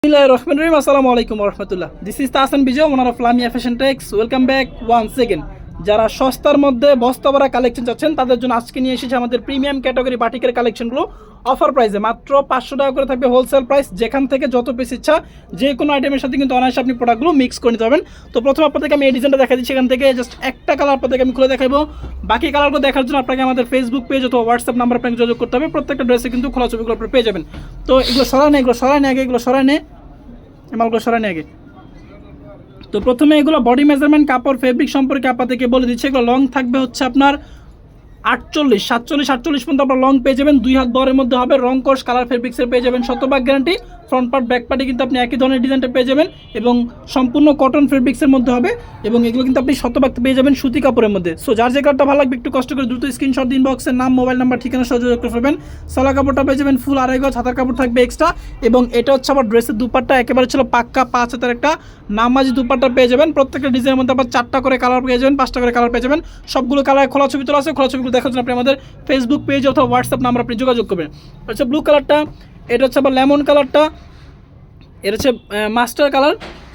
Bismillahirrahmanirrahim. Assalamu alaikum warahmatullah. This is Tasan Bijo, owner of Lamia Fashion Techs. Welcome back once again. যারা সস্তার মধ্যে বস্তা ভরা collection চাচ্ছেন তাদের জন্য আজকে নিয়ে এসেছে আমাদের প্রিমিয়াম ক্যাটাগরি বাটিকের কালেকশনগুলো অফার প্রাইসে মাত্র 500 টাকা করে থাকবে হোলসেল প্রাইস। যেখান থেকে যত পিস ইচ্ছা যে কোনো আইটেমের সাথে কিন্তু অনায়াসে আপনি প্রোডাক্টগুলো মিক্স করে নিতে পারবেন। তো প্রথমে আপনাদেরকে আমি এই ডিজাইনটা দেখা দিচ্ছি, এখান থেকে জাস্ট একটা কালার আপনাদেরকে আমি খুলে দেখাবো। বাকি কালারগুলো দেখার জন্য আপনাকে আমাদের ফেসবুক পেজ অথবা হোয়াটসঅ্যাপ নাম্বার আপনাকে যোগাযোগ করতে হবে। প্রত্যেকটা ড্রেসে কিন্তু খোলা ছবিগুলো আপনি পেয়ে যাবেন। তো এগুলো সরাই আগে এগুলো সরাই নে মালগুলো সরাই আগে। তো প্রথমে এগুলো বডি মেজারমেন্ট কাপড় ফেব্রিক সম্পর্কে আপনাদেরকে বলে দিচ্ছি। এগুলো লং থাকবে হচ্ছে আপনার 48 পর্যন্ত আপনার লং পেয়ে যাবেন। 2 হাত বরের মধ্যে হবে, রং কোর্স কালার ফেব্রিক্সের পেয়ে যাবেন, শতভাগ গ্যারান্টি। ফ্রন্ট পার্ট ব্যাক পার্টে কিন্তু আপনি একই ধরনের ডিজাইনটা পেয়ে যাবেন এবং সম্পূর্ণ কটন ফেব্রিক্সের মধ্যে হবে এবং এগুলো কিন্তু আপনি শতভাগ পেয়ে যাবেন সুতি কাপড়ের মধ্যে। সো যার যে কালারটা ভালো লাগবে একটু কষ্ট করে দ্রুত স্ক্রিনশট দিন, বক্সের নাম মোবাইল নাম্বার ঠিকানা সহ যোগাযোগ করে ফেলবেন। সালোয়ার কাপড়টা পেয়ে যাবেন ফুল 2.5 গজ, হাতার কাপড় থাকবে এক্সট্রা এবং এটা হচ্ছে আবার ড্রেসের দুপাট্টা একেবারে ছিল পাক্কা 5 হাতের একটা নামাজি দুপাট্টা পেয়ে যাবেন। প্রত্যেকটা ডিজাইনের মধ্যে আবার 4টা করে কালার পেয়ে যাবেন, 5টা করে কালার পেয়ে যাবেন। সবগুলো কালার খোলা ছবি তোলা আছে, খোলা ছবিগুলো দেখার জন্য আপনি আমাদের ফেসবুক পেজ অথবা হোয়াটসঅ্যাপ নাম্বার আপনি যোগাযোগ করবেন। আচ্ছা ব্লু কালারটা, এটা হচ্ছে আবার লেমন কালারটা, এটা হচ্ছে মাস্টার কালার,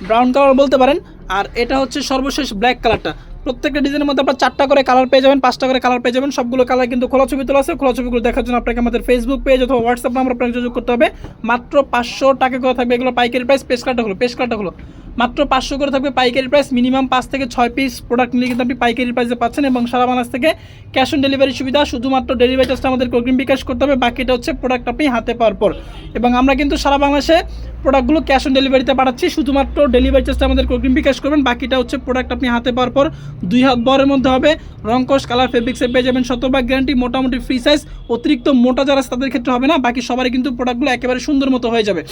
ব্রাউন কালার বলতে পারেন, আর এটা হচ্ছে সর্বশেষ ব্ল্যাক কালারটা। প্রত্যেকটা ডিজাইনের মধ্যে আপনার 4টা করে কালার পেয়ে যাবেন, 5টা করে কালার পেয়ে যাবেন। সবগুলো কালার কিন্তু খোলা ছবি তোলা আছে, খোলা ছবিগুলো দেখার জন্য আপনাকে আমাদের ফেসবুক পেজ অথবা হোয়াটসঅ্যাপ নাম্বার আপনাকে যোগাযোগ করতে হবে। মাত্র 500 টাকা করে থাকবে এগুলো পাইকারি প্রাইস। পেজ কালারটা হলো মাত্র 500 করে থাকবে পাইকারি প্রাইস। মিনিমাম 5 থেকে 6 পিস প্রোডাক্ট নিলে কিন্তু আপনি পাইকারি প্রাইসে পাচ্ছেন এবং সারা বাংলাদেশ থেকে ক্যাশ অন ডেলিভারি সুবিধা। শুধুমাত্র ডেলিভারি চার্জটা আমাদের অগ্রিম বিকাশ করতে হবে, বাকিটা হচ্ছে প্রোডাক্ট আপনি হাতে পাওয়ার পর। এবং আমরা কিন্তু সারা বাংলাদেশে প্রোডাক্টগুলো ক্যাশ অন ডেলিভারিতে পাঠাচ্ছি, শুধুমাত্র ডেলিভারি চার্জটা আমাদের অগ্রিম বিকাশ করবেন, বাকিটা হচ্ছে প্রোডাক্ট আপনি হাতে পাওয়ার পর। 2 হাত বরের মধ্যে হবে, রং কোর্স কালার ফেব্রিক্সে পেয়ে যাবেন, শতভাগ গ্যারান্টি, মোটামুটি ফ্রি সাইজ। অতিরিক্ত মোটা যারা তাদের ক্ষেত্রে হবে না, বাকি সবারই কিন্তু প্রোডাক্টগুলো একেবারে সুন্দর মতো হয়ে যাবে।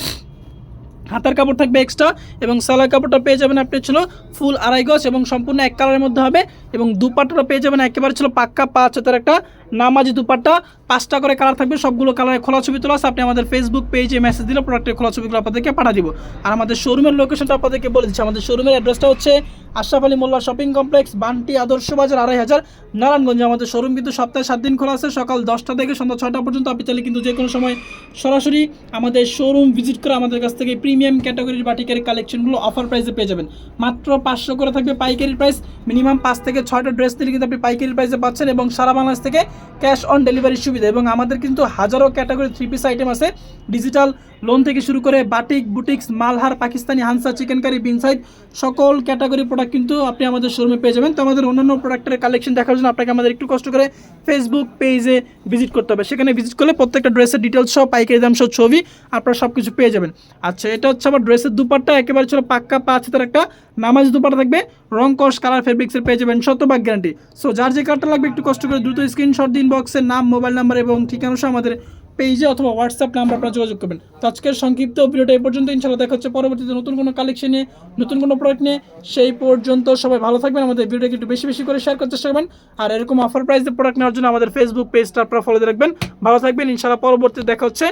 হাতার কাপড় থাকবে এক্সট্রা এবং সালোয়ার কাপড়টা পেয়ে যাবেন আপনি ছিল ফুল 2.5 গজ এবং সম্পূর্ণ এক কালারের মধ্যে হবে এবং দুপাট্টাটা পেয়ে যাবেন একেবারে ছিল পাক্কা 5 হাতের একটা নামাজি দুপাট্টা। 5টা করে কালার থাকবে, সবগুলো কালারে খোলা ছবি তোলা আছে। আপনি আমাদের ফেসবুক পেজে মেসেজ দিলে প্রোডাক্টের খোলা ছবিগুলো আপনাদেরকে পাঠিয়ে দিব। আর আমাদের শোরুমের লোকেশনটা আপনাদেরকে বলে দিচ্ছি। আমাদের শোরুমের অ্যাড্রেসটা হচ্ছে আশরাফ আলী মোল্লা শপিং কমপ্লেক্স, বান্টি আদর্শ বাজার 2.5 নারায়ণগঞ্জ। আমাদের শোরুম কিন্তু সপ্তাহে 7 দিন খোলা আছে, সকাল 10টা থেকে সন্ধ্যা 6টা পর্যন্ত। আপনি চাইলে কিন্তু যে কোনো সময় সরাসরি আমাদের শোরুম ভিজিট করে আমাদের কাছ থেকে প্রিমিয়াম ক্যাটাগরির বাটিকের কালেকশনগুলো অফার প্রাইসে পেয়ে যাবেন। মাত্র 500 করে থাকবে পাইকারি প্রাইস। মিনিমাম 5 থেকে 6টা ড্রেস নিলে কিন্তু আপনি পাইকারি প্রাইসে পাচ্ছেন এবং সারা বাংলাদেশ থেকে ক্যাশ অন ডেলিভারি সুবিধা। এবং আমাদের কিন্তু হাজারো ক্যাটাগরি 3 পিস আইটেম আছে, ডিজিটাল লোন থেকে শুরু করে batik, boutiques, Malhar, Pakistani, হানসা, chicken curry, বিনসাইড সকল ক্যাটাগরি প্রোডাক্ট কিন্তু আপনি আমাদের শোরুমে পেয়ে যাবেন। তো আমাদের অন্যান্য প্রোডাক্টের কালেকশন দেখার জন্য আপনাকে আমাদের একটু কষ্ট করে ফেসবুক পেজে ভিজিট করতে হবে। সেখানে ভিজিট করলে প্রত্যেকটা ড্রেসের ডিটেলস সহ পাইকারি দাম সহ ছবি আপনারা সব কিছু পেয়ে যাবেন। আচ্ছা এটা হচ্ছে আমার ড্রেসের দুপাট্টা একেবারে ছিল পাক্কা 5 হাতের একটা নামাজ দুপাট্টা থাকবে, রং কোর্স কালার ফেব্রিক্সের পেয়ে যাবেন, শতভাগ গ্যারান্টি। সো যার যে কার্ডটা লাগবে একটু কষ্ট করে দ্রুত স্ক্রিনশট দিন, বক্সের নাম মোবাইল নাম্বার এবং ঠিকানা সহ আমাদের পেজে অথবা হোয়াটসঅ্যাপ নাম্বার আপনারা যোগাযোগ করবেন। তো আজকের সংক্ষিপ্ত ভিডিওটা এই পর্যন্ত। ইনশাআল্লাহ দেখা হচ্ছে পরবর্তীতে নতুন কোনো কালেকশন নিয়ে, নতুন কোনো প্রোডাক্ট নিয়ে। সেই পর্যন্ত সবাই ভালো থাকবেন, আমাদের ভিডিওটাকে একটু বেশি করে শেয়ার করতে চেষ্টা করবেন আর এরকম অফার প্রাইসে প্রোডাক্ট নেওয়ার জন্য আমাদের ফেসবুক পেজটা আপনারা ফলো দিয়ে রাখবেন। ভালো থাকবেন, ইনশাআল্লাহ পরবর্তীতে দেখা হচ্ছে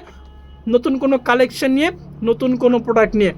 নতুন কোনো কালেকশন নিয়ে, নতুন কোনো প্রোডাক্ট নিয়ে।